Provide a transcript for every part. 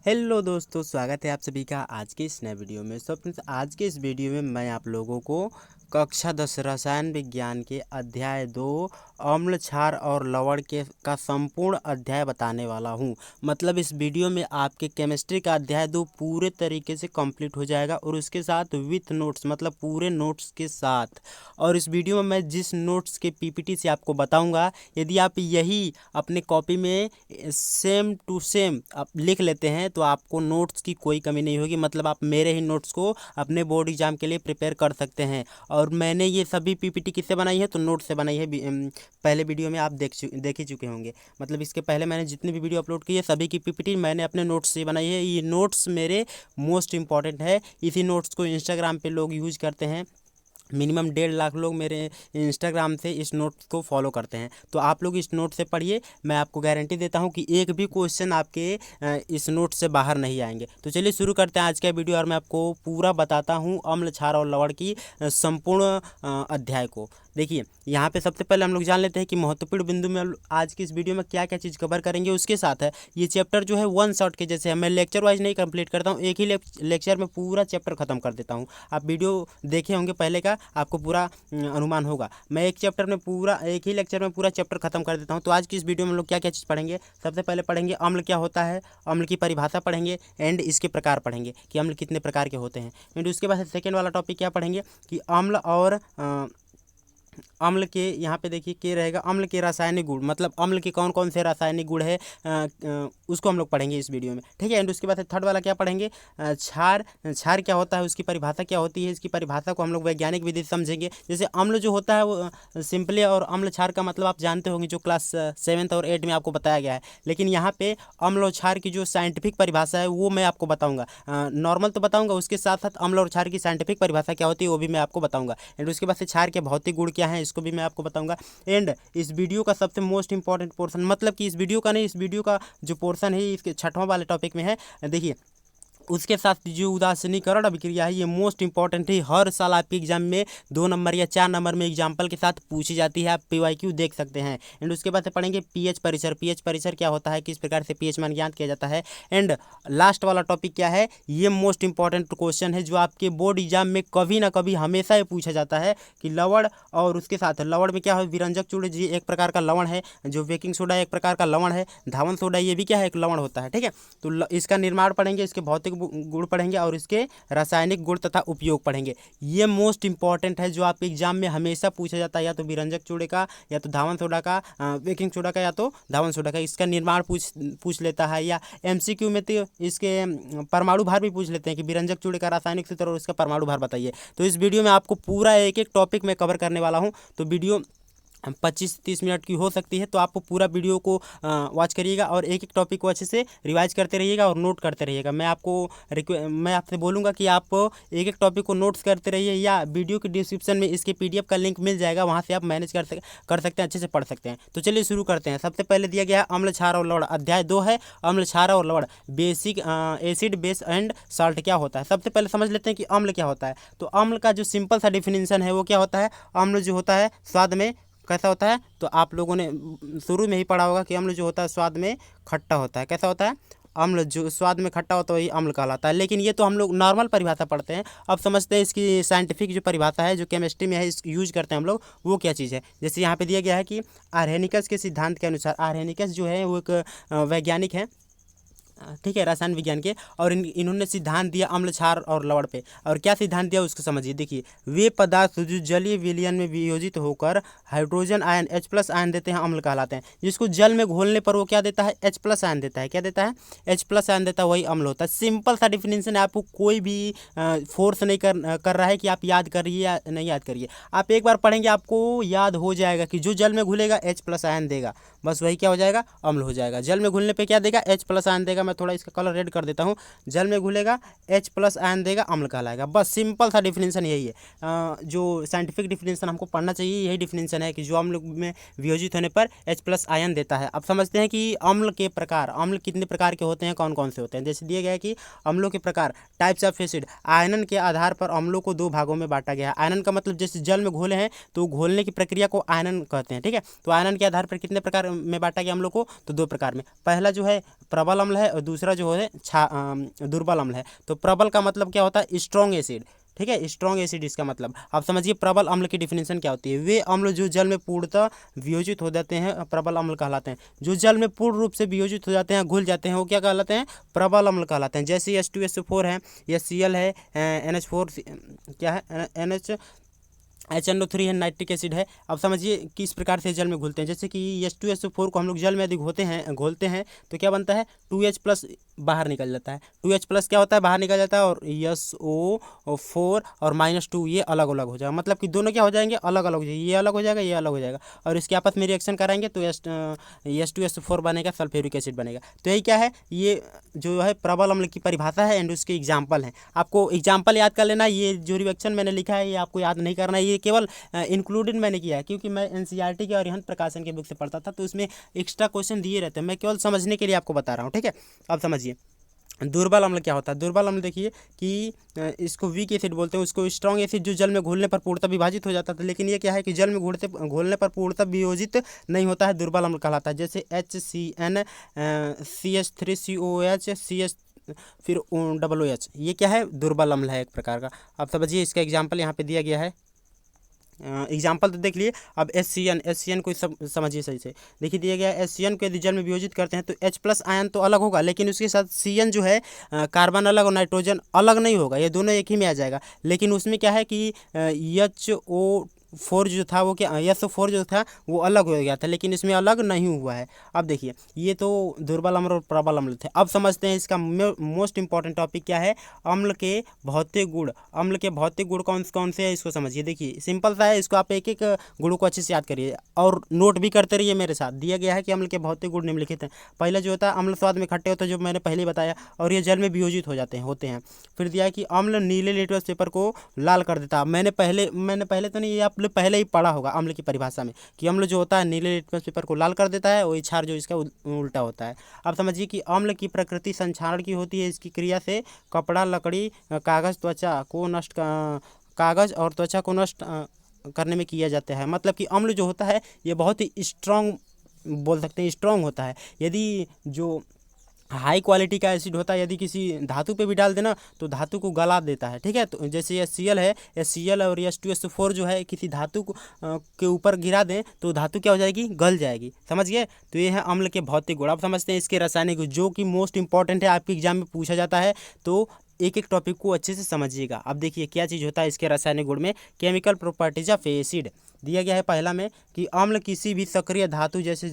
Hello दोस्तों, स्वागत है आप सभी का आज के इस नए वीडियो में। सो फ्रेंड्स, आज के इस वीडियो में मैं आप लोगों को कक्षा 10 रसायन विज्ञान के अध्याय 2 अम्ल क्षार और लवण के का संपूर्ण अध्याय बताने वाला हूं। मतलब इस वीडियो में आपके केमिस्ट्री का अध्याय 2 पूरे तरीके से कंप्लीट हो जाएगा और उसके साथ विथ नोट्स, मतलब पूरे नोट्स के साथ। और इस वीडियो में मैं जिस नोट्स के पीपीटी से आपको बताऊंगा, यदि आप यही अपने कॉपी में सेम टू सेम आप लिख लेते हैं तो आपको नोट्स की कोई कमी नहीं होगी। मतलब आप मेरे ही नोट्स को अपने बोर्ड एग्जाम के लिए प्रिपेयर कर सकते हैं। और मैंने ये सभी पीपीटी किससे बनाई है, तो नोट से बनाई है। पहले वीडियो में आप देख ही चुके होंगे। मतलब इसके पहले मैंने जितनी भी वीडियो अपलोड की है सभी की पीपीटी मैंने अपने नोट्स से बनाई है। ये नोट्स मेरे मोस्ट इंपॉर्टेंट है। इसी नोट्स को इंस्टाग्राम पे लोग यूज करते हैं। मिनिमम 1.5 लाख लोग मेरे इंस्टाग्राम से इस नोट को फॉलो करते हैं। तो आप लोग इस नोट से पढ़िए। मैं आपको गारंटी देता हूं कि एक भी क्वेश्चन आपके इस नोट से बाहर नहीं आएंगे। तो चलिए शुरू करते हैं आज का वीडियो और मैं आपको पूरा बताता हूं अम्ल क्षार और लवण की संपूर्ण अध्याय को। देखिए, यहाँ पे सबसे पहले हम लोग जान लेते हैं कि महत्वपूर्ण बिंदु में आज की इस वीडियो में क्या क्या चीज़ कवर करेंगे। उसके साथ है ये चैप्टर जो है वन शॉट के जैसे है। मैं लेक्चर वाइज नहीं कंप्लीट करता हूँ, एक ही लेक्चर में पूरा चैप्टर खत्म कर देता हूँ। आप वीडियो देखे होंगे पहले का, आपको पूरा अनुमान होगा। मैं एक ही लेक्चर में पूरा चैप्टर खत्म कर देता हूँ। तो आज की इस वीडियो में हम लोग क्या क्या चीज़ पढ़ेंगे। सबसे पहले पढ़ेंगे अम्ल क्या होता है, अम्ल की परिभाषा पढ़ेंगे एंड इसके प्रकार पढ़ेंगे कि अम्ल कितने प्रकार के होते हैं। एंड उसके बाद सेकेंड वाला टॉपिक क्या पढ़ेंगे कि अम्ल के यहाँ पे देखिए के रहेगा अम्ल के रासायनिक गुण, मतलब अम्ल के कौन कौन से रासायनिक गुण है उसको हम लोग पढ़ेंगे इस वीडियो में, ठीक है। एंड उसके बाद थर्ड वाला क्या पढ़ेंगे, क्षार क्षार क्या होता है, उसकी परिभाषा क्या होती है। इसकी परिभाषा को हम लोग वैज्ञानिक विधि से समझेंगे। जैसे अम्ल जो होता है वो सिंपली, और अम्ल क्षार का मतलब आप जानते होंगे जो क्लास 7th और 8th में आपको बताया गया है। लेकिन यहाँ पे अम्ल और क्षार की जो साइंटिफिक परिभाषा है वो मैं आपको बताऊँगा। नॉर्मल तो बताऊँगा, उसके साथ साथ अम्ल और क्षार की साइंटिफिक परिभाषा क्या होती है वो भी मैं आपको बताऊँगा। एंड उसके बाद से क्षार के भौतिक गुण क्या है इसको भी मैं आपको बताऊंगा। एंड इस वीडियो का सबसे मोस्ट इंपॉर्टेंट पोर्शन, मतलब कि इस वीडियो का नहीं, इस वीडियो का जो पोर्शन है इसके छठवां वाले टॉपिक में है। देखिए, उसके साथ जो उदासीनीकरण अभिक्रिया है ये मोस्ट इंपॉर्टेंट है। हर साल आपके एग्जाम में 2 नंबर या 4 नंबर में एग्जाम्पल के साथ पूछी जाती है। आप पीवाईक्यू देख सकते हैं। एंड उसके बाद से पढ़ेंगे पीएच परिसर। पीएच परिसर क्या होता है, किस प्रकार से पीएच मान ज्ञात किया जाता है। एंड लास्ट वाला टॉपिक क्या है, ये मोस्ट इंपॉर्टेंट क्वेश्चन है जो आपके बोर्ड एग्जाम में कभी ना कभी हमेशा ही पूछा जाता है कि लवण और उसके साथ लवण में क्या है, विरंजक चूर्ण जी एक प्रकार का लवण है, जो बेकिंग सोडा एक प्रकार का लवण है, धावन सोडा ये भी क्या है, एक लवण होता है, ठीक है। तो इसका निर्माण पढ़ेंगे, इसके भौतिक गुण पढ़ेंगे और इसके रासायनिक गुण तथा उपयोग पढ़ेंगे। ये मोस्ट इंपॉर्टेंट है जो आपके एग्जाम में हमेशा पूछा जाता है, या तो विरंजक चूर्ण का, या तो धावन सोडा का, बेकिंग सोडा का, या तो धावन सोडा का। इसका निर्माण पूछ लेता है, या एमसीक्यू में तो इसके परमाणु भार भी पूछ लेते हैं कि विरंजक चूर्ण का रासायनिक सूत्र और इसका परमाणु भार बताइए। तो इस वीडियो में आपको पूरा एक एक टॉपिक में कवर करने वाला हूँ। तो वीडियो 25-30 मिनट की हो सकती है, तो आप पूरा वीडियो को वॉच करिएगा और एक एक टॉपिक को अच्छे से रिवाइज करते रहिएगा और नोट करते रहिएगा। मैं आपसे बोलूँगा कि आप एक एक टॉपिक को नोट्स करते रहिए, या वीडियो के डिस्क्रिप्शन में इसके पीडीएफ का लिंक मिल जाएगा, वहाँ से आप मैनेज कर सकते हैं, अच्छे से पढ़ सकते हैं। तो चलिए शुरू करते हैं। सबसे पहले दिया गया है अम्ल क्षार और लवण, अध्याय 2 है अम्ल क्षार और लवण, basic acid base and salt क्या होता है। सबसे पहले समझ लेते हैं कि अम्ल क्या होता है। तो अम्ल का जो सिंपल सा डिफिनीशन है वो क्या होता है, अम्ल जो होता है स्वाद में कैसा होता है। तो आप लोगों ने शुरू में ही पढ़ा होगा कि अम्ल जो होता है स्वाद में खट्टा होता है। कैसा होता है, अम्ल जो स्वाद में खट्टा होता है वही अम्ल कहलाता है। लेकिन ये तो हम लोग नॉर्मल परिभाषा पढ़ते हैं। अब समझते हैं इसकी साइंटिफिक जो परिभाषा है, जो केमिस्ट्री में है, इस यूज करते हैं हम लोग, वो क्या चीज़ है। जैसे यहाँ पे दिया गया है कि आर्हेनिकस के सिद्धांत के अनुसार, आर्हेनिकस जो है वो एक वैज्ञानिक है, ठीक है, रसायन विज्ञान के। और इन्होंने सिद्धांत दिया अम्ल क्षार और लवण पे। और क्या सिद्धांत दिया उसको समझिए। देखिए, वे पदार्थ जो जलीय विलयन में वियोजित होकर हाइड्रोजन आयन H+ आयन देते हैं अम्ल कहलाते हैं। जिसको जल में घोलने पर वो क्या देता है, H+ आयन देता है। क्या देता है, H+ आयन देता है, वही अम्ल होता है। सिंपल सा डिफिनेशन है, आपको कोई भी फोर्स नहीं कर रहा है कि आप याद करिए या नहीं याद करिए। आप एक बार पढ़ेंगे आपको याद हो जाएगा कि जो जल में घुलेगा H+ आयन देगा, बस वही क्या हो जाएगा, अम्ल हो जाएगा। जल में घुलने पे क्या देगा, H+ आयन देगा। मैं थोड़ा इसका कलर रेड कर देता हूँ। जल में घुलेगा H+ आयन देगा, अम्ल कहलाएगा। बस सिंपल सा डिफिनेशन यही है। जो साइंटिफिक डिफिनेशन हमको पढ़ना चाहिए यही डिफिनेशन है कि जो अम्ल में वियोजित होने पर H+ आयन देता है। अब समझते हैं कि अम्ल के प्रकार, अम्ल कितने प्रकार के होते हैं, कौन कौन से होते हैं। जैसे दिया गया है कि अम्लों के प्रकार, टाइप्स ऑफ एसिड, आयनन के आधार पर अम्लों को 2 भागों में बांटा गया है। आयनन का मतलब जैसे जल में घोले हैं तो घोलने की प्रक्रिया को आयनन कहते हैं, ठीक है। तो आयनन के आधार पर कितने प्रकार में बांटा गया अम्लों को, तो 2 प्रकार में। पहला जो है प्रबल अम्ल है, और दूसरा जो है दुर्बल अम्ल है। तो प्रबल का मतलब क्या होता है? Strong acid. ठीक है, स्ट्रॉन्ग एसिड इसका मतलब। आप समझिए प्रबल अम्ल की डिफिनेशन क्या होती है। वे अम्ल जो जल में पूर्णतः वियोजित हो जाते हैं प्रबल अम्ल कहलाते हैं। जो जल में पूर्ण रूप से वियोजित हो जाते हैं, घुल जाते हैं, वो क्या कहलाते हैं? प्रबल अम्ल कहलाते हैं। जैसे H2SO4 है, या Cl है, NH4 क्या है, HNO3 है, नाइट्रिक एसिड है। अब समझिए किस प्रकार से जल में घुलते हैं। जैसे कि H2SO4 को हम लोग जल में यदि घोलते हैं तो क्या बनता है? 2H+ बाहर निकल जाता है। 2H+ क्या होता है? बाहर निकल जाता है। और SO4 और -2 ये अलग अलग हो जाएगा, मतलब कि दोनों क्या हो जाएंगे? अलग अलग हो जाएंगे। ये अलग हो जाएगा, ये अलग हो जाएगा, और इसके आपस में रिएक्शन कराएंगे तो H2SO4 बनेगा, सल्फ्यूरिक एसिड बनेगा। तो यही क्या है? ये जो है प्रबल अम्ल की परिभाषा है एंड उसके एग्जाम्पल हैं। आपको एग्जाम्पल याद कर लेना। ये जो रिएक्शन मैंने लिखा है ये आपको याद नहीं करना है, ये केवल इंक्लूडेड मैंने किया है क्योंकि मैं NCERT के और अरिहंत प्रकाशन के बुक से पढ़ता था, तो इसमें एक्स्ट्रा क्वेश्चन दिए रहते हैं। मैं केवल समझने के लिए आपको बता रहा हूँ। ठीक है, अब समझिए दुर्बल अम्ल क्या होता है। दुर्बल अम्ल देखिए कि इसको वीक एसिड बोलते हैं। उसको स्ट्रॉन्ग एसिड जो जल में घुलने पर पूर्णतः विभाजित हो जाता था, लेकिन ये क्या है कि जल में घुलने पर पूर्णतः वियोजित नहीं होता है, दुर्बल अम्ल कहलाता है। जैसे HCN CH3COH CH फिर OOH, ये क्या है? दुर्बल अम्ल है एक प्रकार का। अब समझिए इसका एग्जाम्पल यहाँ पे दिया गया है। एग्जाम्पल तो देख लिए। अब एस सी एन को समझिए सही से। देखिए दिया गया HCN को यदि जल में वियोजित करते हैं तो H+ आयन तो अलग होगा, लेकिन उसके साथ Cn जो है कार्बन अलग और नाइट्रोजन अलग नहीं होगा, ये दोनों एक ही में आ जाएगा। लेकिन उसमें क्या है कि HO4 जो था वो क्या, SO4 जो था वो अलग हो गया था, लेकिन इसमें अलग नहीं हुआ है। अब देखिए ये तो दुर्बल अम्ल और प्रबल अम्ल थे। अब समझते हैं इसका मोस्ट इंपॉर्टेंट टॉपिक क्या है? अम्ल के भौतिक गुण। अम्ल के भौतिक गुण कौन कौन से हैं इसको समझिए। देखिए सिंपल सा है, इसको आप एक एक गुणों को अच्छे से याद करिए और नोट भी करते रहिए मेरे साथ। दिया गया है कि अम्ल के भौतिक गुण निम्नलिखित हैं। पहले जो होता है अम्ल स्वाद में खट्टे होते हैं, जो मैंने पहले ही बताया, और ये जल में वियोजित होते हैं। फिर दिया है कि अम्ल नीले लिटमस पेपर को लाल कर देता है। मैंने पहले तो नहीं, ये आपने पहले ही पढ़ा होगा अम्ल की परिभाषा में कि अम्ल जो होता है नीले लिटमस पेपर को लाल कर देता है, वही क्षार जो इसका उल्टा होता है। अब समझिए कि अम्ल की प्रकृति संक्षारण की होती है। इसकी क्रिया से कपड़ा, लकड़ी, कागज और त्वचा को नष्ट करने में किया जाता है। मतलब कि अम्ल जो होता है ये बहुत ही स्ट्रॉन्ग, बोल सकते हैं स्ट्रॉन्ग होता है। यदि जो हाई क्वालिटी का एसिड होता है, यदि किसी धातु पे भी डाल देना तो धातु को गला देता है। ठीक है, तो जैसे HCl है, HCl और H2SO4 जो है किसी धातु के ऊपर गिरा दें तो धातु क्या हो जाएगी? गल जाएगी। समझ गए? तो ये है अम्ल के भौतिक गुण। आप समझते हैं इसके रासायनिक गुण, जो कि मोस्ट इंपॉर्टेंट है, आपके एग्जाम में पूछा जाता है। तो एक एक टॉपिक को अच्छे से समझिएगा। अब देखिए क्या चीज़ होता है इसके रासायनिक गुण में। केमिकल प्रॉपर्टीज ऑफ एसिड दिया गया है पहला में कि अम्ल किसी भी सक्रिय धातु जैसे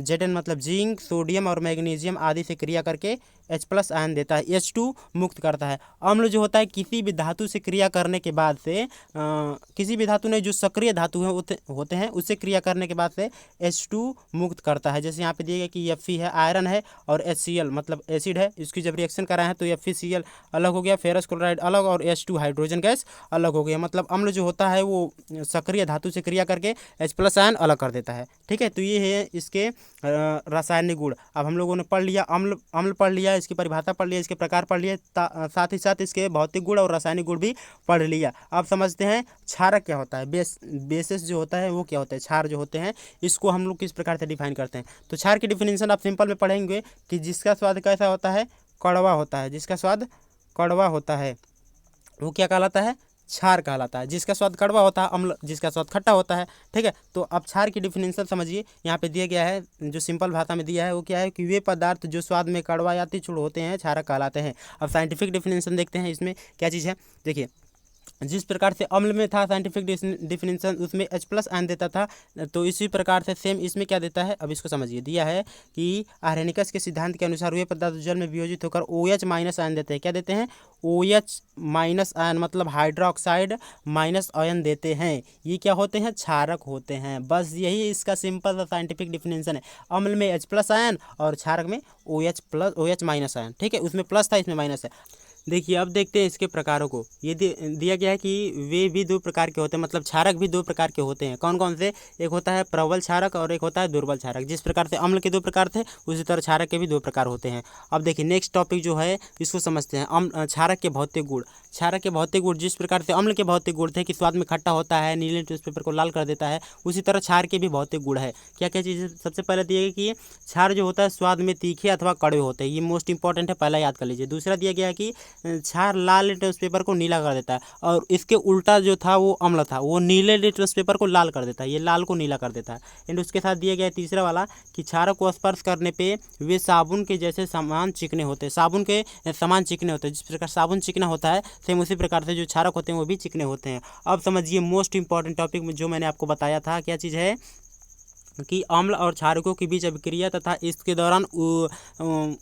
Zn मतलब जिंक, सोडियम और मैग्नीशियम आदि से क्रिया करके H+ आयन देता है, H2 मुक्त करता है। अम्ल जो होता है किसी भी धातु से क्रिया करने के बाद से किसी भी धातु ने जो सक्रिय धातु होते हैं उससे क्रिया करने के बाद से H2 मुक्त करता है। जैसे यहाँ पे दिया गया कि Fe है, आयरन है, और HCl मतलब एसिड है, इसकी जब रिएक्शन कराए हैं तो FeCl अलग हो गया, फेरस क्लोराइड अलग, और H2 हाइड्रोजन गैस अलग हो गया। मतलब अम्ल जो होता है वो सक्रिय धातु से क्रिया करके H+ आयन अलग कर देता है। ठीक है, तो ये है इसके रासायनिक गुण। अब हम लोगों ने पढ़ लिया अम्ल पढ़ लिया, इसकी परिभाषा पढ़ लिया, इसके प्रकार पढ़ लिए, साथ ही साथ इसके भौतिक गुण और रासायनिक गुण भी पढ़ लिया। अब समझते हैं क्षारक क्या होता है। बेसिस जो होता है वो क्या होता है। क्षार जो होते हैं इसको हम लोग किस प्रकार से डिफाइन करते हैं। तो क्षार की डिफिनेशन आप सिंपल में पढ़ेंगे कि जिसका स्वाद कैसा होता है? कड़वा होता है। जिसका स्वाद कड़वा होता है वो क्या कहलाता है? क्षार कहलाता है। जिसका स्वाद कड़वा होता है अम्ल, जिसका स्वाद खट्टा होता है। ठीक है, तो अब क्षार की डिफिनेशन समझिए। यहाँ पे दिया गया है, जो सिंपल भाषा में दिया है वो क्या है कि वे पदार्थ जो स्वाद में कड़वा या तीक्ष्ण होते हैं क्षारक कहलाते हैं। अब साइंटिफिक डिफिनेशन देखते हैं इसमें क्या चीज़ है। देखिए जिस प्रकार से अम्ल में था साइंटिफिक डिफिनेशन, उसमें H+ आयन देता था, तो इसी प्रकार से सेम इसमें क्या देता है। अब इसको समझिए। दिया है कि आर्हेनिकस के सिद्धांत के अनुसार वे पदार्थ जल में वियोजित होकर OH- आयन देते हैं। क्या देते हैं? OH- आयन मतलब हाइड्रोक्साइड माइनस आयन देते हैं। ये क्या होते हैं? क्षारक होते हैं। बस यही इसका सिंपल सा साइंटिफिक डिफिनेशन है। अम्ल में H+ आयन और क्षारक में OH- आयन। ठीक है, उसमें प्लस था इसमें माइनस है। देखिए अब देखते हैं इसके प्रकारों को। ये दिया गया है कि वे भी दो प्रकार के होते हैं, मतलब क्षारक भी दो प्रकार के होते हैं। कौन कौन से? एक होता है प्रबल क्षारक और एक होता है दुर्बल क्षारक। जिस प्रकार से अम्ल के दो प्रकार थे उसी तरह क्षारक के भी दो प्रकार होते हैं। अब देखिए नेक्स्ट टॉपिक जो है इसको समझते हैं। क्षारक के भौतिक गुण। क्षारक के भौतिक गुण जिस प्रकार से अम्ल के भौतिक गुण थे कि स्वाद में खट्टा होता है, नीले न्यूज़पेपर को लाल कर देता है, उसी तरह क्षार के भी भौतिक गुण है। क्या क्या चीज़ें? सबसे पहले दिया गया कि क्षार जो होता है स्वाद में तीखे अथवा कड़वे होते हैं, ये मोस्ट इंपॉर्टेंट है, पहला याद कर लीजिए। दूसरा दिया गया कि क्षार लाल लिटमस पेपर को नीला कर देता है, और इसके उल्टा जो था वो अम्ल था, वो नीले लिटमस पेपर को लाल कर देता है, ये लाल को नीला कर देता है। एंड उसके साथ दिया गया है तीसरा वाला कि क्षारक को स्पर्श करने पे वे साबुन के जैसे समान चिकने होते हैं, साबुन के समान चिकने होते हैं। जिस प्रकार साबुन चिकना होता है सेम उसी प्रकार से जो क्षारक होते हैं वो भी चिकने होते हैं। अब समझिए मोस्ट इंपॉर्टेंट टॉपिक में जो मैंने आपको बताया था, क्या चीज़ है कि अम्ल और क्षारकों के बीच अभिक्रिया तथा इसके दौरान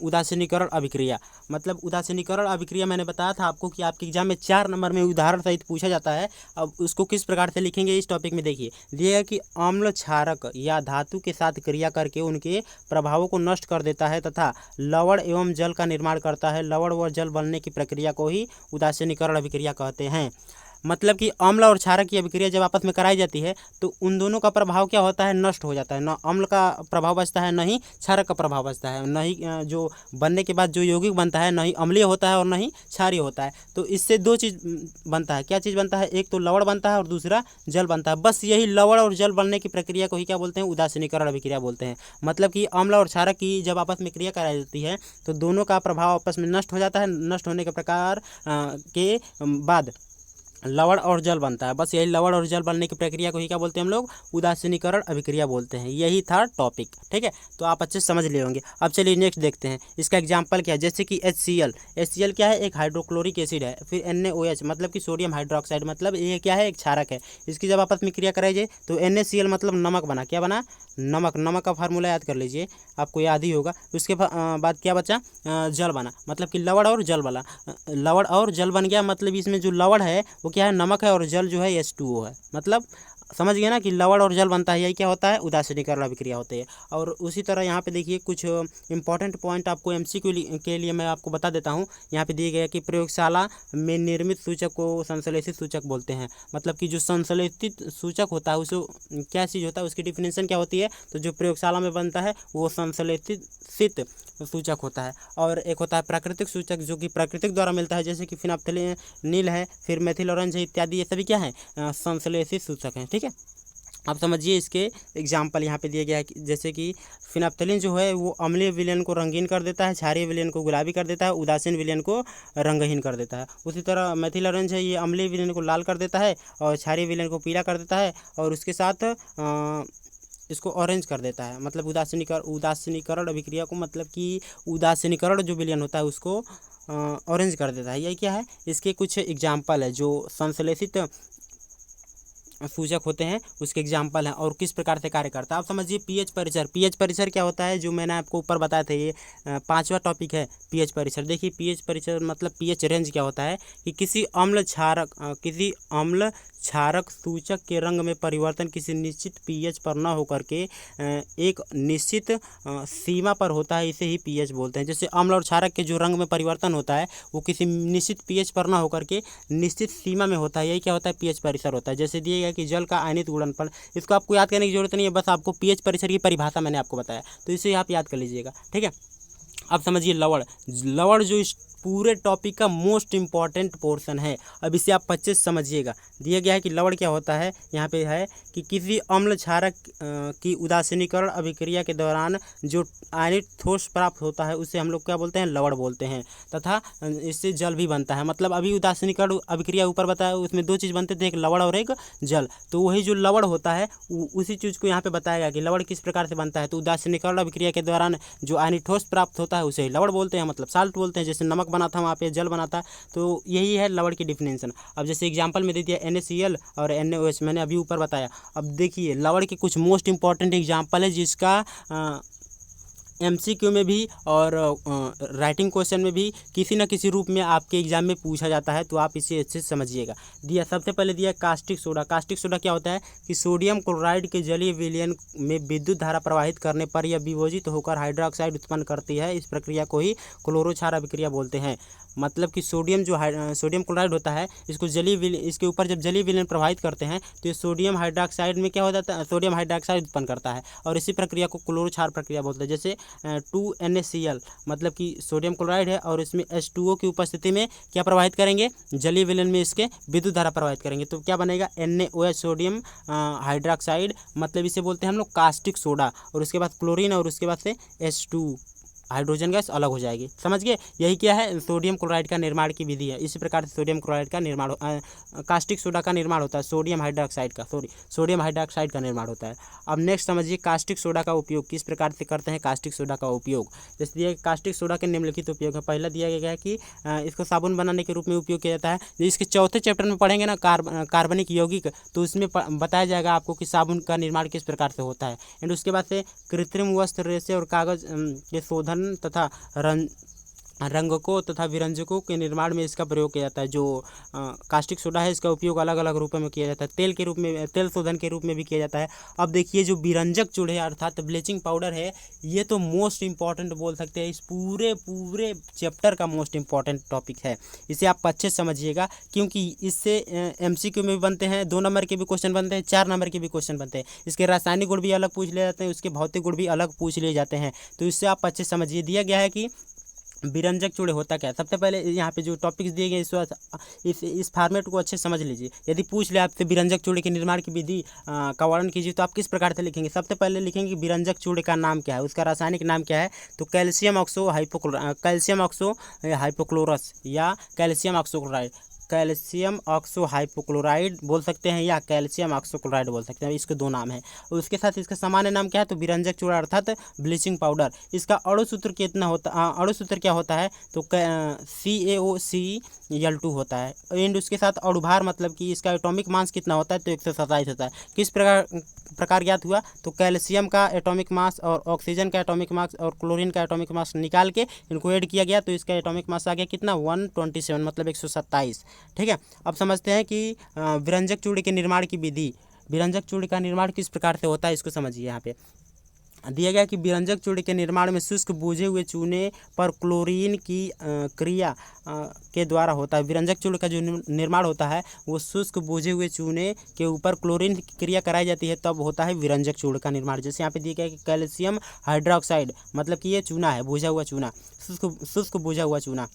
उदासीनीकरण अभिक्रिया। मतलब उदासीनीकरण अभिक्रिया मैंने बताया था आपको कि आपके एग्जाम में 4 नंबर में उदाहरण सहित पूछा जाता है। अब उसको किस प्रकार से लिखेंगे इस टॉपिक में देखिए। दिया कि अम्ल क्षारक या धातु के साथ क्रिया करके उनके प्रभावों को नष्ट कर देता है तथा लवण एवं जल का निर्माण करता है। लवण व जल बनने की प्रक्रिया को ही उदासीनीकरण अभिक्रिया कहते हैं। मतलब कि अम्ल और क्षारक की अभिक्रिया जब आपस में कराई जाती है तो उन दोनों का प्रभाव क्या होता है? नष्ट हो जाता है। न अम्ल का प्रभाव बचता है, न ही क्षारक का प्रभाव बचता है, न ही जो बनने के बाद जो यौगिक बनता है न ही अम्लीय होता है और न ही क्षारीय होता है। तो इससे दो चीज़ बनता है। क्या चीज़ बनता है? एक तो लवण बनता है और दूसरा जल बनता है। बस यही लवण और जल बनने की प्रक्रिया को ही क्या बोलते हैं? उदासीनीकरण अभिक्रिया बोलते हैं। मतलब कि अम्ल और क्षारक की जब आपस में क्रिया कराई जाती है तो दोनों का प्रभाव आपस में नष्ट हो जाता है। नष्ट होने के प्रकार के बाद लवण और जल बनता है। बस यही लवण और जल बनने की प्रक्रिया को ही क्या बोलते हैं हम लोग? उदासीनीकरण अभिक्रिया बोलते हैं। यही था टॉपिक, ठीक है। तो आप अच्छे से समझ लिए होंगे। अब चलिए नेक्स्ट देखते हैं। इसका एग्जांपल क्या है? जैसे कि HCl। HCl क्या है? एक हाइड्रोक्लोरिक एसिड है। फिर NaOH मतलब कि सोडियम हाइड्रोक्साइड, मतलब ये क्या है? एक क्षारक है। इसकी जब आपस में क्रिया कराई जाए तो NaCl मतलब नमक बना। क्या बना? नमक। नमक का फार्मूला याद कर लीजिए, आपको याद ही होगा। उसके बाद क्या बचा? जल बना। मतलब कि लवण और जल बना। लवण और जल बन गया, मतलब इसमें जो लवण है वो क्या है? नमक है, और जल जो है H2O है। मतलब समझ गए ना कि लवण और जल बनता है, यही क्या होता है? उदासीनीकरण अभिक्रिया होती है। और उसी तरह यहाँ पे देखिए कुछ इंपॉर्टेंट पॉइंट आपको MCQ के लिए मैं आपको बता देता हूँ। यहाँ पे दिए गया कि प्रयोगशाला में निर्मित सूचक को संश्लेषित सूचक बोलते हैं। मतलब कि जो संश्लेषित सूचक होता है उसको क्या चीज़ होता है? उसकी डिफिनेशन क्या होती है? तो जो प्रयोगशाला में बनता है वो संश्लेषित सूचक होता है। और एक होता है प्राकृतिक सूचक जो कि प्राकृतिक द्वारा मिलता है, जैसे कि फिनाप्थेलिन है, फिर मेथिल ऑरेंज है इत्यादि। ये सभी क्या है? संश्लेषित सूचक हैं, ठीक है। अब समझिए इसके एग्जाम्पल यहाँ पे दिए गया है कि जैसे कि फिनाप्थेलिन जो है वो अम्लीय विलयन को रंगीन कर देता है, क्षारीय विलयन को गुलाबी कर देता है, उदासीन विलयन को रंगहीन कर देता है। उसी तरह मेथिल ऑरेंज है, ये अम्लीय विलयन को लाल कर देता है और क्षारीय विलयन को पीला कर देता है, और उसके साथ इसको ऑरेंज कर देता है। मतलब उदासीनीकरण अभिक्रिया को, मतलब कि उदासीनीकरण जो विलयन होता है उसको ऑरेंज कर देता है। यही क्या है? इसके कुछ एग्जाम्पल है जो संश्लेषित सूचक होते हैं, उसके एग्जाम्पल हैं और किस प्रकार से कार्य करता है। आप समझिए पीएच परिसर। पीएच परिसर क्या होता है? जो मैंने आपको ऊपर बताया था, ये 5वां टॉपिक है पीएच परिसर। देखिए पीएच परिसर मतलब पीएच रेंज क्या होता है कि किसी अम्ल क्षारक सूचक के रंग में परिवर्तन किसी निश्चित पीएच पर न होकर के एक निश्चित सीमा पर होता है, इसे ही पीएच बोलते हैं। जैसे अम्ल और क्षारक के जो रंग में परिवर्तन होता है वो किसी निश्चित पीएच पर न होकर के निश्चित सीमा में होता है, यही क्या होता है? पीएच परिसर होता है। जैसे दिए गया कि जल का आयनित गुणनफल, इसको आपको याद करने की जरूरत नहीं है, बस आपको पीएच परिसर की परिभाषा मैंने आपको बताया तो इसे आप याद कर लीजिएगा, ठीक है। अब समझिए लवण। लवण जो इस पूरे टॉपिक का मोस्ट इंपॉर्टेंट पोर्शन है। अब इसे आप 25 समझिएगा। दिया गया है कि लवण क्या होता है, यहाँ पे है कि किसी अम्ल क्षारक की उदासीनीकरण अभिक्रिया के दौरान जो आयनित ठोस प्राप्त होता है उसे हम लोग क्या बोलते हैं? लवण बोलते हैं। तथा इससे जल भी बनता है। मतलब अभी उदासीनीकरण अभिक्रिया ऊपर बताया, उसमें दो चीज़ बनते थे, एक लवण और एक जल। तो वही जो लवण होता है उसी चीज़ को यहाँ पे बताया गया कि लवण किस प्रकार से बनता है। तो उदासीनीकरण अभिक्रिया के दौरान जो आयनित ठोस प्राप्त होता है उसे लवण बोलते हैं, मतलब साल्ट बोलते हैं। जैसे नमक बना था वहाँ पे जल बना था, तो यही है लवण की डिफिनेशन। अब जैसे एग्जांपल में दे दिया NaCl और NaOH, मैंने अभी ऊपर बताया। अब देखिए लवण के कुछ मोस्ट इंपॉर्टेंट एग्जांपल है जिसका एमसीक्यू में भी और राइटिंग क्वेश्चन में भी किसी न किसी रूप में आपके एग्जाम में पूछा जाता है, तो आप इसे अच्छे से समझिएगा। दिया सबसे पहले दिया कास्टिक सोडा। कास्टिक सोडा क्या होता है कि सोडियम क्लोराइड के जलीय विलयन में विद्युत धारा प्रवाहित करने पर यह विभोजित होकर हाइड्रोक्साइड उत्पन्न करती है। इस प्रक्रिया को ही क्लोरोक्षार अभिक्रिया बोलते हैं। मतलब कि सोडियम सोडियम क्लोराइड होता है, इसको इसके ऊपर जब जलीय विलयन प्रभावित करते हैं तो ये सोडियम हाइड्रोक्साइड में क्या हो जाता है, सोडियम हाइड्रोक्साइड उत्पन्न करता है, और इसी प्रक्रिया को क्लोरोक्षार प्रक्रिया बोलते हैं। जैसे 2NaCl, मतलब कि सोडियम क्लोराइड है और इसमें H2O की उपस्थिति में क्या प्रवाहित करेंगे, जलीय विलयन में इसके विद्युत धारा प्रवाहित करेंगे, तो क्या बनेगा, NaOH सोडियम हाइड्रोक्साइड, मतलब इसे बोलते हैं हम लोग कास्टिक सोडा। और उसके बाद क्लोरीन और उसके बाद से H2 हाइड्रोजन गैस अलग हो जाएगी। समझ गए, यही क्या है, सोडियम क्लोराइड का निर्माण की विधि है। इसी प्रकार से सोडियम क्लोराइड का निर्माण कास्टिक सोडा का निर्माण होता है, सोडियम हाइड्रोक्साइड का निर्माण होता है। अब नेक्स्ट समझिए कास्टिक सोडा का उपयोग किस प्रकार से करते हैं। कास्टिक सोडा का उपयोग जैसे दिया कास्टिक सोडा के निम्नलिखित उपयोग है। पहला दिया गया है कि इसको साबुन बनाने के रूप में उपयोग किया जाता है। इसके चौथे चैप्टर में पढ़ेंगे ना कार्बनिक यौगिक, तो उसमें बताया जाएगा आपको कि साबुन का निर्माण किस प्रकार से होता है। एंड उसके बाद से कृत्रिम वस्त्र, रेशे और कागज के शोधन तथा रंगकों तथा विरंजकों के निर्माण में इसका प्रयोग किया जाता है। जो कास्टिक सोडा है इसका उपयोग अलग अलग रूपों में किया जाता है। तेल के रूप में, तेल शोधन के रूप में भी किया जाता है। अब देखिए जो विरंजक चूल्हे अर्थात ब्लीचिंग पाउडर है, ये तो मोस्ट इंपॉर्टेंट बोल सकते हैं, इस पूरे चैप्टर का मोस्ट इंपॉर्टेंट टॉपिक है। इसे आप अच्छे समझिएगा क्योंकि इससे MCQ में भी बनते हैं, 2 नंबर के भी क्वेश्चन बनते हैं, 4 नंबर के भी क्वेश्चन बनते हैं। इसके रासायनिक गुण भी अलग पूछ लिए जाते हैं, उसके भौतिक गुण भी अलग पूछ लिए जाते हैं। तो इससे आप अच्छे समझिए। दिया गया है कि विरंजक चूड़े होता क्या है। सबसे पहले यहाँ पे जो टॉपिक्स दिए गए इस फॉर्मेट को अच्छे समझ लीजिए। यदि पूछ ले आपसे विरंजक चूड़े के निर्माण की विधि का वर्णन कीजिए, तो आप किस प्रकार से लिखेंगे। सबसे पहले लिखेंगे विरंजक चूड़े का नाम क्या है, उसका रासायनिक नाम क्या है। तो कैल्शियम ऑक्सो हाइपोक्लोरस या कैल्शियम ऑक्सोक्लोराइड, कैल्शियम ऑक्सो हाइपोक्लोराइड बोल सकते हैं या कैल्शियम ऑक्सोक्लोराइड बोल सकते हैं। इसके 2 नाम है। और उसके साथ इसका सामान्य नाम क्या है, तो विरंजक चूड़ा अर्थात ब्लीचिंग पाउडर। इसका अणु सूत्र कितना होता है, अणु सूत्र क्या होता है, तो CaOCl2 होता है। एंड उसके साथ अणुभार मतलब कि इसका एटॉमिक मास कितना होता है, तो 127 होता है। किस प्रकार ज्ञात हुआ, तो कैल्शियम का एटॉमिक मास और ऑक्सीजन का एटॉमिक मास और क्लोरीन का एटॉमिक मास निकाल के इनको ऐड किया गया, तो इसका एटॉमिक मास आ गया कितना, 127, मतलब 127। ठीक है। अब समझते हैं कि विरंजक चूड़े के निर्माण की विधि। विरंजक चूड़े का निर्माण किस प्रकार से होता है, इसको समझिए। यहाँ पे दिया गया कि विरंजक चूड़े के निर्माण में शुष्क बुझे हुए चूने पर क्लोरीन की क्रिया के द्वारा होता है। विरंजक चूड़े का जो निर्माण होता है वो शुष्क बुझे हुए चूने के ऊपर क्लोरीन की क्रिया कराई जाती है, तब होता है विरंजक चूड़े का निर्माण। जैसे यहाँ पे दिया गया कि कैल्शियम हाइड्रोक्साइड, मतलब कि ये चूना है, बुझा हुआ चूना, शुष्क बुझा हुआ चूना।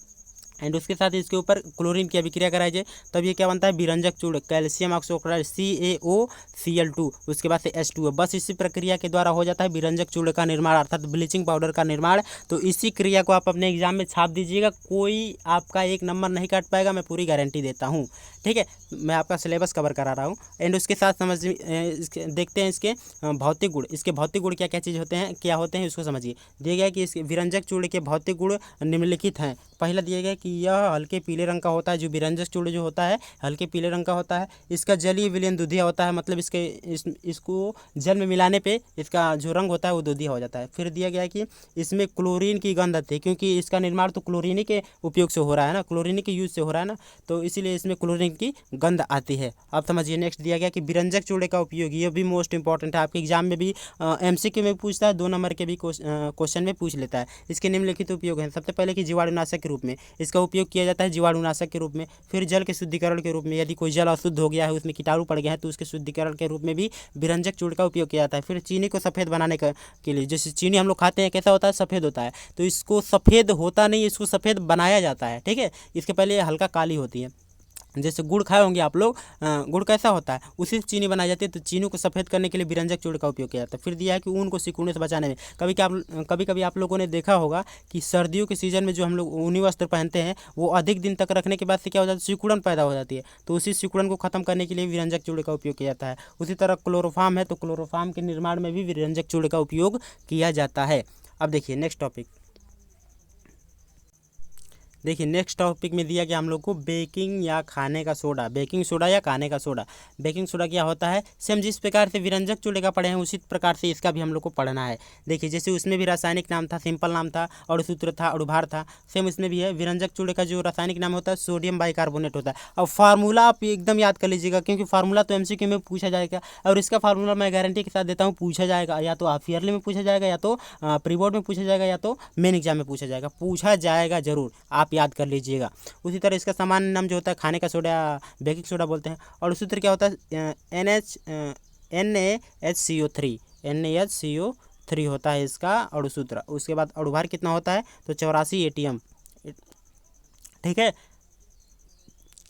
एंड उसके साथ इसके ऊपर क्लोरीन की अभिक्रिया कराई जाए, तब ये क्या बनता है, विरंजक चूड़, कैल्शियम ऑक्सोक्लोराइड CaOCl2, उसके बाद से H2O। बस इसी प्रक्रिया के द्वारा हो जाता है विरंजक चूड़ का निर्माण अर्थात ब्लीचिंग पाउडर का निर्माण। तो इसी क्रिया को आप अपने एग्जाम में छाप दीजिएगा, कोई आपका 1 नंबर नहीं काट पाएगा, मैं पूरी गारंटी देता हूँ। ठीक है, मैं आपका सिलेबस कवर करा रहा हूँ। एंड उसके साथ देखते हैं इसके भौतिक गुण। इसके भौतिक गुण क्या क्या चीज़ होते हैं, क्या होते हैं, इसको समझिए। दिया गया है कि इसके विरंजक चूड़ के भौतिक गुण निम्नलिखित हैं। पहला दिया गया कि यह हल्के पीले रंग का होता है। जो विरंजक चूड़ जो होता है हल्के पीले रंग का होता है। इसका जलीय विलयन दूधिया होता है, मतलब इसको जल में मिलाने पे इसका जो रंग होता है वो दूधिया हो जाता है। फिर दिया गया है कि इसमें क्लोरीन की गंध आती है, क्योंकि इसका निर्माण तो क्लोरीन के उपयोग से हो रहा है ना, क्लोरीन के यूज से हो रहा है ना, तो इसीलिए इसमें क्लोरीन की गंध आती है। अब समझिए नेक्स्ट दिया गया कि विरंजक चूड़े का उपयोग, ये भी मोस्ट इंपॉर्टेंट है, आपके एग्जाम में भी MCQ में पूछता है, 2 नंबर के भी क्वेश्चन में पूछ लेता है। इसके निम्नलिखित उपयोग हैं। सबसे पहले कि जीवाणुनाशक के रूप में इसका उपयोग किया जाता है, जीवाणुनाशक के रूप में। फिर जल के शुद्धिकरण के रूप में, यदि कोई जल अशुद्ध हो गया है, उसमें कीटाणु पड़ गया है, तो उसके शुद्धिकरण के रूप में भी विरंजक चूड़ का उपयोग किया जाता है। फिर चीनी को सफ़ेद बनाने के लिए, जैसे चीनी हम लोग खाते हैं कैसा होता है, सफ़ेद होता है, तो इसको सफ़ेद होता नहीं, इसको सफ़ेद बनाया जाता है। ठीक है, इसके पहले ये हल्का काली होती है। जैसे गुड़ खाए होंगे आप लोग, गुड़ कैसा होता है, उसी से चीनी बनाई जाती है, तो चीनी को सफ़ेद करने के लिए विरंजक चूड़ का उपयोग किया जाता है। फिर दिया है कि ऊन को सिकुड़ने से बचाने में, कभी कभी आप लोगों ने देखा होगा कि सर्दियों के सीज़न में जो हम लोग ऊनी वस्त्र पहनते हैं, वो अधिक दिन तक रखने के बाद से क्या हो जाता है, सिकुड़न पैदा हो जाती है, तो उसी सिकुड़न को खत्म करने के लिए विरंजक चूड़ का उपयोग किया जाता है। उसी तरह क्लोरोफार्म है, तो क्लोरोफार्म के निर्माण में भी विरंजक चूड़ का उपयोग किया जाता है। अब देखिए नेक्स्ट टॉपिक। देखिए नेक्स्ट टॉपिक में दिया गया हम लोग को बेकिंग या खाने का सोडा, बेकिंग सोडा या खाने का सोडा। बेकिंग सोडा क्या होता है, सेम जिस प्रकार से विरंजक चूल्हे का पढ़े हैं उसी प्रकार से इसका भी हम लोग को पढ़ना है। देखिए जैसे उसमें भी रासायनिक नाम था, सिंपल नाम था, अणुसूत्र था, अणुभार था, सेम इसमें भी है। विरंजक चूल्हे का जो रासायनिक नाम होता है सोडियम बाइकार्बोनेट होता है। अब फार्मूला आप एकदम याद कर लीजिएगा, क्योंकि फार्मूला तो एमसीक्यू में पूछा जाएगा, और इसका फार्मूला मैं गारंटी के साथ देता हूँ पूछा जाएगा, या तो हाफ ईयरली में पूछा जाएगा, या तो प्री बोर्ड में पूछा जाएगा, या तो मेन एग्जाम में पूछा जाएगा जरूर, आप याद कर लीजिएगा। उसी तरह इसका सामान्य नाम जो होता है खाने का सोडा, बेकिंग सोडा बोलते हैं। और सूत्र क्या होता है, NaHCO3, NaHCO3 होता है इसका अणुसूत्र। उसके बाद अणुभार कितना होता है, तो 84 ATM। ठीक है,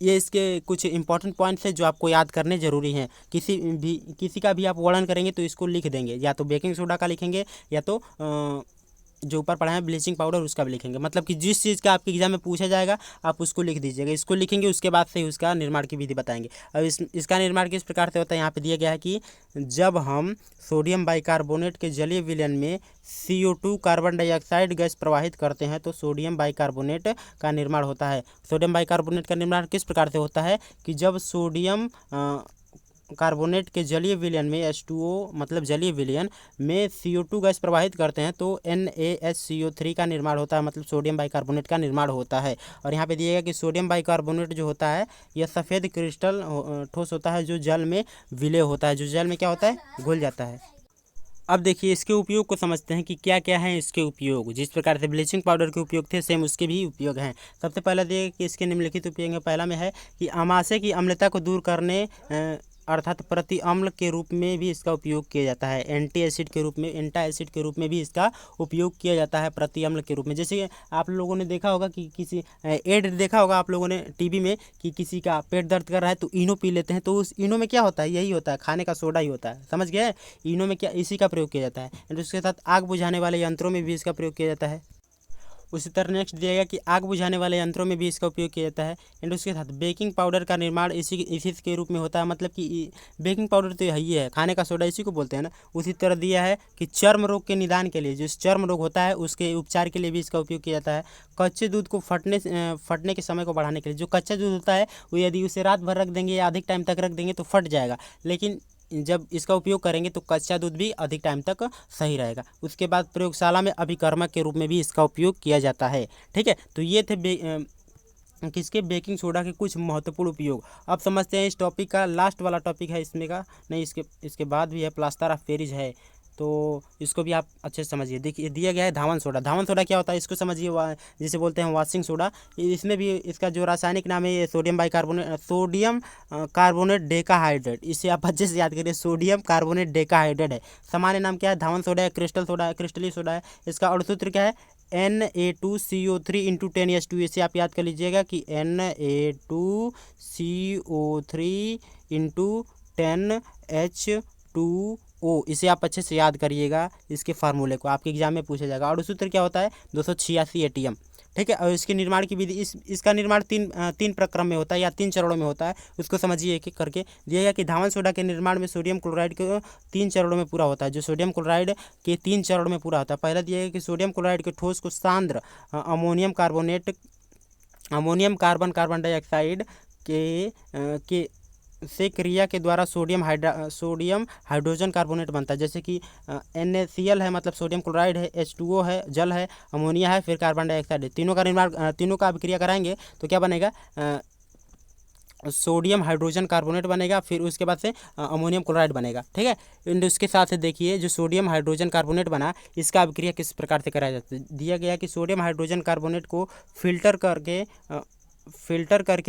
ये इसके कुछ इंपॉर्टेंट पॉइंट्स है जो आपको याद करने जरूरी हैं। किसी का भी आप वर्णन करेंगे तो इसको लिख देंगे, या तो बेकिंग सोडा का लिखेंगे, या तो जो ऊपर पढ़ा है ब्लीचिंग पाउडर उसका भी लिखेंगे। मतलब कि जिस चीज़ का आपके एग्जाम में पूछा जाएगा आप उसको लिख दीजिएगा, इसको लिखेंगे, उसके बाद से उसका निर्माण की विधि बताएंगे। अब इसका निर्माण किस प्रकार से होता है, यहाँ पे दिया गया है कि जब हम सोडियम बाइकार्बोनेट के जलीय विलयन में CO2 कार्बन डाइऑक्साइड गैस प्रवाहित करते हैं तो सोडियम बाइकार्बोनेट का निर्माण होता है। सोडियम बाइकार्बोनेट का निर्माण किस प्रकार से होता है कि जब सोडियम कार्बोनेट के जलीय विलयन में H2O मतलब जलीय विलयन में CO2 गैस प्रवाहित करते हैं तो NaHCO3 का निर्माण होता है, मतलब सोडियम बाइकार्बोनेट का निर्माण होता है। और यहाँ पे दिएगा कि सोडियम बाइकार्बोनेट जो होता है यह सफ़ेद क्रिस्टल ठोस होता है जो जल में विलय होता है, जो जल में क्या होता है, घुल जाता है। अब देखिए इसके उपयोग को समझते हैं कि क्या क्या है इसके उपयोग। जिस प्रकार से ब्लीचिंग पाउडर के उपयोग थे सेम उसके भी उपयोग हैं। सबसे पहले देखिए कि इसके निम्नलिखित उपयोग में पहला में है कि अमाशय की अम्लता को दूर करने अर्थात प्रति अम्ल के रूप में भी इसका उपयोग किया जाता है। एंटी एसिड के रूप में, एंटा एसिड के रूप में भी इसका उपयोग किया जाता है प्रति अम्ल के रूप में। जैसे आप लोगों ने देखा होगा कि किसी एड देखा होगा आप लोगों ने टीवी में कि किसी का पेट दर्द कर रहा है तो इनो पी लेते हैं, तो उस इनो में क्या होता है, यही होता है, खाने का सोडा ही होता है। समझ गए, इनो में क्या इसी का प्रयोग किया जाता है। एंड उसके साथ आग बुझाने वाले यंत्रों में भी इसका प्रयोग किया जाता है। उसी तरह नेक्स्ट दिया गया कि आग बुझाने वाले यंत्रों में भी इसका उपयोग किया जाता है। एंड उसके साथ बेकिंग पाउडर का निर्माण इसी के रूप में होता है। मतलब कि बेकिंग पाउडर तो यही है, खाने का सोडा इसी को बोलते हैं ना। उसी तरह दिया है कि चर्म रोग के निदान के लिए, जो चर्म रोग होता है उसके उपचार के लिए भी इसका उपयोग किया जाता है। कच्चे दूध को फटने के समय को बढ़ाने के लिए, जो कच्चा दूध होता है वो यदि उसे रात भर रख देंगे या अधिक टाइम तक रख देंगे तो फट जाएगा, लेकिन जब इसका उपयोग करेंगे तो कच्चा दूध भी अधिक टाइम तक सही रहेगा। उसके बाद प्रयोगशाला में अभिकर्मक के रूप में भी इसका उपयोग किया जाता है। ठीक है, तो ये थे किसके, बेकिंग सोडा के कुछ महत्वपूर्ण उपयोग। अब समझते हैं इस टॉपिक का लास्ट वाला टॉपिक है इसमें का, नहीं इसके बाद भी है, प्लास्टर ऑफ पेरिस है, तो इसको भी आप अच्छे से समझिए। देखिए दिया गया है धावन सोडा। धावन सोडा क्या होता है इसको समझिए, जिसे बोलते हैं वॉशिंग सोडा। इसमें भी इसका जो रासायनिक नाम है ये सोडियम कार्बोनेट डेकाहाइड्रेट, इसे आप अच्छे से याद करिए, सोडियम कार्बोनेट डेकाहाइड्रेट है। सामान्य नाम क्या है, धावन सोडा है, क्रिस्टल सोडा है, क्रिस्टली सोडा है। इसका अणुसूत्र क्या है, Na2CO3 × 10H2। इसे आप याद कर लीजिएगा कि Na2CO3 × 10H2O। इसे आप अच्छे से याद करिएगा, इसके फार्मूले को आपके एग्जाम में पूछा जाएगा। अणुसूत्र क्या होता है, 286 ATM। ठीक है, और इसके निर्माण की विधि, इसका निर्माण तीन प्रक्रम में होता है या 3 चरणों में होता है, उसको समझिए एक एक करके। दिया गया कि धावन सोडा के निर्माण में सोडियम क्लोराइड के 3 चरणों में पूरा होता है, जो सोडियम क्लोराइड के 3 चरणों में पूरा होता है। पहला दिया गया कि सोडियम क्लोराइड के ठोस को सांद्र अमोनियम कार्बन डाइऑक्साइड के से क्रिया के द्वारा सोडियम हाइड्रोजन कार्बोनेट बनता है। जैसे कि NaCl है, मतलब सोडियम क्लोराइड है, H2O है, जल है, अमोनिया है, फिर कार्बन डाइऑक्साइड है। तीनों का निर्माण, तीनों का अभिक्रिया कराएंगे तो क्या बनेगा, सोडियम हाइड्रोजन कार्बोनेट बनेगा, फिर उसके बाद से अमोनियम क्लोराइड बनेगा। ठीक है, एंड उसके साथ देखिए जो सोडियम हाइड्रोजन कार्बोनेट बना इसका अभिक्रिया किस प्रकार से कराया जाता है। दिया गया कि सोडियम हाइड्रोजन कार्बोनेट को फिल्टर करके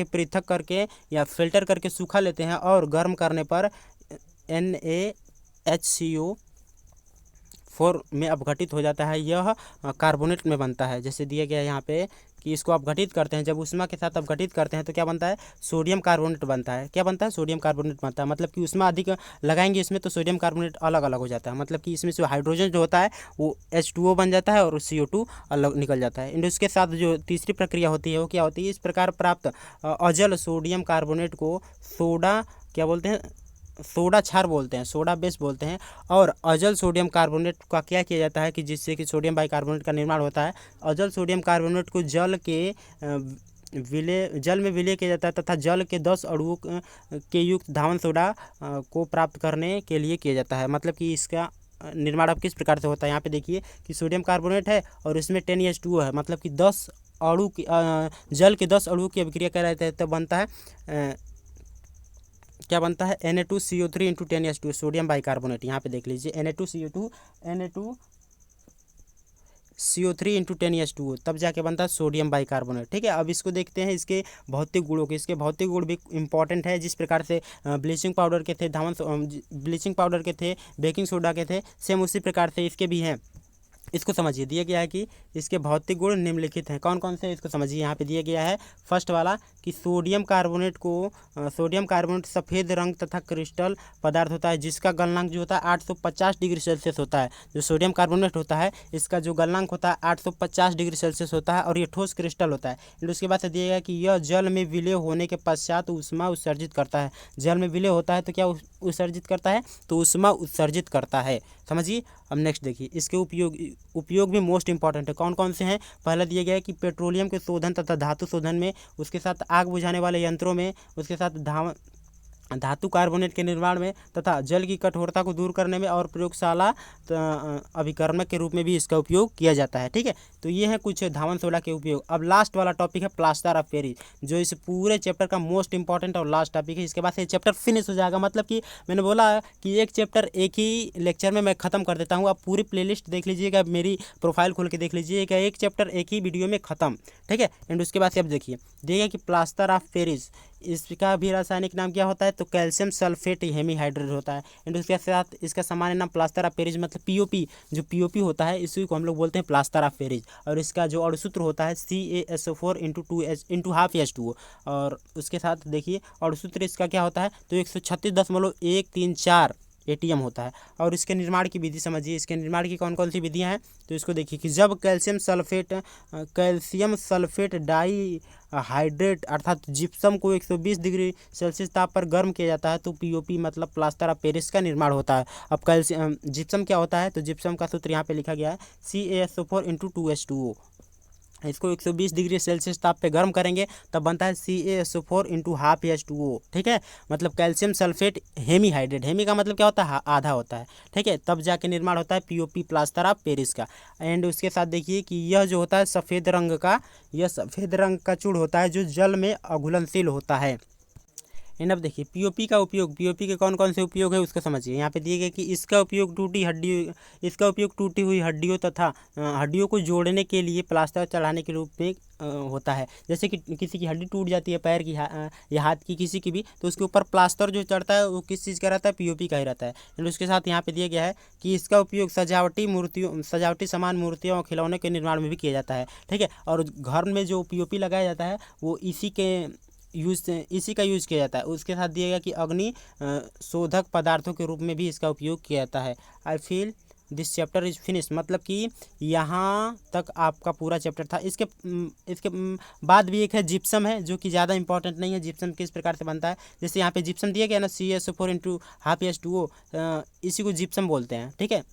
पृथक करके या फिल्टर करके सूखा लेते हैं और गर्म करने पर NaHCO4 में अपघटित हो जाता है, यह कार्बोनेट में बनता है। जैसे दिया गया है यहाँ पे कि इसको अपघटित करते हैं, जब उष्मा के साथ अपघटित करते हैं तो क्या बनता है, सोडियम कार्बोनेट बनता है। क्या बनता है, सोडियम कार्बोनेट बनता है। मतलब कि उष्मा अधिक लगाएंगे इसमें तो सोडियम कार्बोनेट अलग अलग हो जाता है। मतलब कि इसमें से हाइड्रोजन जो होता है वो H2O बन जाता है और CO2 अलग निकल जाता है। एंड उसके साथ जो तीसरी प्रक्रिया होती है वो क्या होती है, इस प्रकार प्राप्त अजल सोडियम कार्बोनेट को सोडा क्या बोलते हैं, सोडा क्षार बोलते हैं, सोडा बेस बोलते हैं। और अजल सोडियम कार्बोनेट का क्या किया जाता है कि जिससे कि सोडियम बाइकार्बोनेट का निर्माण होता है। अजल सोडियम कार्बोनेट को जल में विलय किया जाता है तथा जल के 10 अणुओं के युक्त धावन सोडा को प्राप्त करने के लिए किया जाता है। मतलब कि इसका निर्माण अब किस प्रकार से होता है, यहाँ पे देखिए कि सोडियम कार्बोनेट है और इसमें 10H2O है, मतलब कि 10 अणु की जल के 10 अणु की अभिक्रिया कराते हैं, तब बनता है क्या बनता है Na2CO3 into 10H2O sodium bicarbonate. यहाँ पे देख लीजिए Na2CO3 इंटू 10H2O, तब जाके बनता है सोडियम बाइकार्बोनेट। ठीक है, अब इसको देखते हैं इसके भौतिक गुणों के। इसके भौतिक गुण भी इंपॉर्टेंट है। जिस प्रकार से ब्लीचिंग पाउडर के थे ब्लीचिंग पाउडर के थे, बेकिंग सोडा के थे, सेम उसी प्रकार से इसके भी हैं। इसको समझिए, दिया गया है कि इसके भौतिक गुण निम्नलिखित हैं। कौन कौन से, इसको समझिए। यहाँ पे दिया गया है फर्स्ट वाला कि सोडियम कार्बोनेट सफ़ेद रंग तथा क्रिस्टल पदार्थ होता है, जिसका गलनांक जो होता है 850 डिग्री सेल्सियस होता है। जो सोडियम कार्बोनेट होता है इसका जो गलनांक होता है 850 डिग्री सेल्सियस होता है और ये ठोस क्रिस्टल होता है। फिर उसके बाद से दिया गया कि यह जल में विलय होने के पश्चात ऊष्मा उत्सर्जित करता है। जल में विलय होता है तो क्या उत्सर्जित करता है, तो ऊष्मा उत्सर्जित करता है। समझिए। अब नेक्स्ट देखिए, इसके उपयोग भी मोस्ट इंपॉर्टेंट है। कौन कौन से हैं, पहला दिया गया है कि पेट्रोलियम के शोधन तथा धातु शोधन में, उसके साथ आग बुझाने वाले यंत्रों में, उसके साथ धातु कार्बोनेट के निर्माण में तथा जल की कठोरता को दूर करने में और प्रयोगशाला अभिकर्मक के रूप में भी इसका उपयोग किया जाता है। ठीक है, तो ये है कुछ धावन सोडा के उपयोग। अब लास्ट वाला टॉपिक है प्लास्टर ऑफ पेरिस, जो इस पूरे चैप्टर का मोस्ट इंपॉर्टेंट और लास्ट टॉपिक है। इसके बाद से चैप्टर फिनिश हो जाएगा। मतलब कि मैंने बोला कि एक चैप्टर एक ही लेक्चर में मैं ख़त्म कर देता हूँ। आप पूरी प्लेलिस्ट देख लीजिएगा, मेरी प्रोफाइल खोल के देख लीजिएगा, एक चैप्टर एक ही वीडियो में ख़त्म। ठीक है, एंड उसके बाद से अब देखिए कि प्लास्टर ऑफ पेरिस, इसका भी रासायनिक नाम क्या होता है, तो कैल्शियम सल्फेट हेमीहाइड्रेट होता है। एंड उसके साथ इसका सामान्य नाम प्लास्टर ऑफ पेरिस, मतलब पीओपी, जो पीओपी होता है इसी को हम लोग बोलते हैं प्लास्टर ऑफ पेरिस। और इसका जो अणुसूत्र होता है CaSO4 इंटू हाफ H2O। और उसके साथ देखिए अणुसूत्र इसका क्या होता है, तो 136.134 ATM होता है। और इसके निर्माण की विधि समझिए, इसके निर्माण की कौन कौन सी विधियां हैं, तो इसको देखिए कि जब कैल्शियम सल्फेट डाई हाइड्रेट अर्थात जिप्सम को 120 डिग्री सेल्सियस ताप पर गर्म किया जाता है, तो पीओपी मतलब प्लास्टर ऑफ पेरिस का निर्माण होता है। अब कैल्शियम जिप्सम क्या होता है, तो जिप्सम का सूत्र यहाँ पे लिखा गया है CaSO4 इंटू 2H2O। इसको 120 डिग्री सेल्सियस ताप पे गर्म करेंगे, तब बनता है CaSO4 इंटू हाफ H2O। ठीक है, मतलब कैल्शियम सल्फेट हेमीहाइड्रेट, हेमी का मतलब क्या होता है, आधा होता है। ठीक है, तब जाके निर्माण होता है पीओपी प्लास्टर ऑफ पेरिस का। एंड उसके साथ देखिए कि यह जो होता है सफ़ेद रंग का चूड़ होता है, जो जल में अघुलनशील होता है। एंड अब देखिए पीओपी का उपयोग, पीओपी के कौन कौन से उपयोग है उसको समझिए। यहाँ पे दिए गए कि इसका उपयोग टूटी हुई हड्डियों तथा हड्डियों को जोड़ने के लिए प्लास्टर चढ़ाने के रूप में होता है। जैसे कि किसी की हड्डी टूट जाती है, पैर की या हाथ की, किसी की भी, तो उसके ऊपर प्लास्टर जो चढ़ता है वो किस चीज़ का रहता है, पीओपी का ही रहता है। एंड उसके साथ यहाँ पे दिया गया है कि इसका उपयोग सजावटी सामान, मूर्तियों और खिलौने के निर्माण में भी किया जाता है। ठीक है, और घर में जो पीओपी लगाया जाता है वो इसी का यूज़ किया जाता है। उसके साथ दिया गया कि अग्नि शोधक पदार्थों के रूप में भी इसका उपयोग किया जाता है। I feel this chapter is finish, मतलब कि यहाँ तक आपका पूरा चैप्टर था। इसके बाद भी एक है जिप्सम है, जो कि ज़्यादा इंपॉर्टेंट नहीं है। जिप्सम किस प्रकार से बनता है, जैसे यहाँ पे जिप्सम दिया गया ना CaSO4 इंटू हाफ H2O, इसी को जिप्सम बोलते हैं। ठीक है,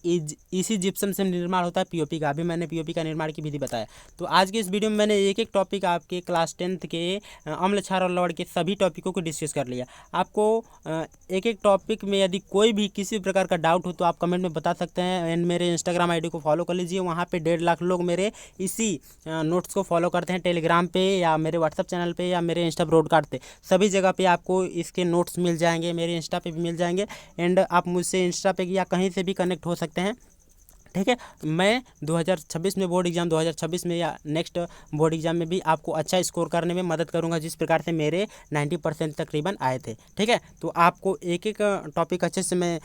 इसी जिप्सम से निर्माण होता है पीओपी का। अभी मैंने पीओपी का निर्माण की विधि बताया। तो आज के इस वीडियो में मैंने एक एक टॉपिक आपके क्लास 10th के अम्ल क्षार और लवण के सभी टॉपिकों को डिस्कस कर लिया। आपको एक एक टॉपिक में यदि कोई भी किसी प्रकार का डाउट हो तो आप कमेंट में बता सकते हैं। एंड मेरे इंस्टाग्राम ID को फॉलो कर लीजिए, वहाँ पर 1.5 लाख लोग मेरे इसी नोट्स को फॉलो करते हैं। टेलीग्राम पे या मेरे व्हाट्सअप चैनल पे या मेरे इंस्टा ब्रॉडकास्ट पे, सभी जगह पे आपको इसके नोट्स मिल जाएंगे, मेरे इंस्टा पे भी मिल जाएंगे। एंड आप मुझसे इंस्टा पे या कहीं से भी कनेक्ट हो सकते हैं। ठीक है, मैं 2026 में बोर्ड एग्जाम 2026 में या नेक्स्ट बोर्ड एग्जाम में भी आपको अच्छा स्कोर करने में मदद करूंगा, जिस प्रकार से मेरे 90% तकरीबन आए थे। ठीक है, तो आपको एक एक टॉपिक अच्छे से मैं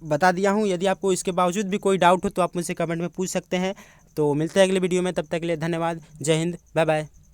बता दिया हूं। यदि आपको इसके बावजूद भी कोई डाउट हो तो आप मुझसे कमेंट में पूछ सकते हैं। तो मिलते हैं अगले वीडियो में, तब तक के लिए धन्यवाद। जय हिंद, बाय बाय।